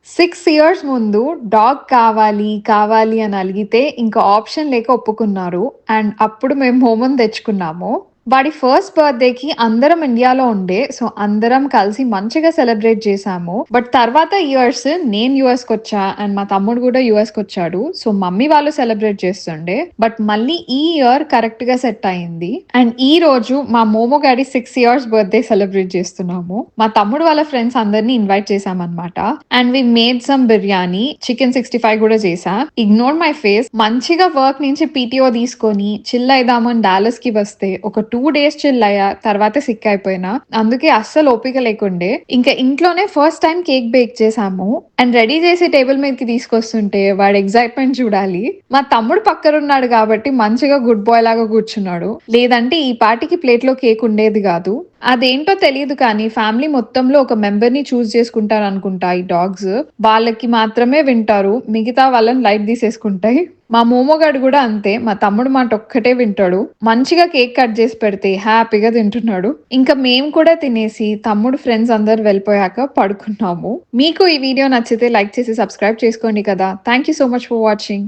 6 years ముందు dog కావాలి, కావాలి అని అలిగితే ఇంకా ఆప్షన్ లేక ఒప్పుకున్నారు. అండ్ అప్పుడు మేము హోమం తెచ్చుకున్నాము. వాడి ఫస్ట్ బర్త్‌డేకి అందరం ఇండియాలో ఉండే. సో, అందరం కలిసి మంచిగా సెలబ్రేట్ చేశాము. బట్ తర్వాత ఇయర్స్ నేను యూఎస్‌కొచ్చా అండ్ మా తమ్ముడు కూడా యూఎస్‌కొచ్చాడు. సో, మమ్మీ వాళ్ళు సెలబ్రేట్ చేస్తుండే. బట్ మళ్ళీ ఈ ఇయర్ కరెక్ట్‌గా సెట్ అయింది. అండ్ ఈ రోజు మా Momo daddy 6 years birthday celebrate చేస్తున్నాము. మా తమ్ముడు వాళ్ళ ఫ్రెండ్స్ అందరిని ఇన్వైట్ చేశామన్నమాట. And we made some biryani, chicken 65 కూడా చేశా. Ignore my face. మంచిగా వర్క్ నుంచి పీటీఓ తీసుకొని చిల్ అయిదామని డాలస్ కి వస్తే ఒక 2 డేస్ చిల్ అయ్యా. తర్వాత సిక్ అయిపోయినా. అందుకే అస్సలు ఓపిక లేకుండే. ఇంకా ఇంట్లోనే ఫస్ట్ టైం కేక్ బేక్ చేసాము. అండ్ రెడీ చేసి టేబుల్ మీదకి తీసుకొస్తుంటే వాడి ఎక్సైట్మెంట్ చూడాలి. మా తమ్ముడు పక్కనున్నాడు కాబట్టి మంచిగా గుడ్ బాయ్ లాగా కూర్చున్నాడు. లేదంటే ఈ పాటికి ప్లేట్ లో కేక్ ఉండేది కాదు. అదేంటో తెలియదు కానీ ఫ్యామిలీ మొత్తంలో ఒక మెంబర్ ని చూస్ చేసుకుంటారు అనుకుంటా ఈ డాగ్స్. వాళ్ళకి మాత్రమే వింటారు. మిగతా వాళ్ళని లైట్ తీసేసుకుంటాయి. మా మోమోగాడు కూడా అంతే. మా తమ్ముడు మాట ఒక్కటే వింటాడు. మంచిగా కేక్ కట్ చేసి పెడితే హ్యాపీగా తింటున్నాడు. ఇంకా మేము కూడా తినేసి తమ్ముడు ఫ్రెండ్స్ అందరు వెళ్ళిపోయాక పడుకున్నాము. మీకు ఈ వీడియో నచ్చితే లైక్ చేసి సబ్స్క్రైబ్ చేసుకోండి కదా. Thank you so much for watching.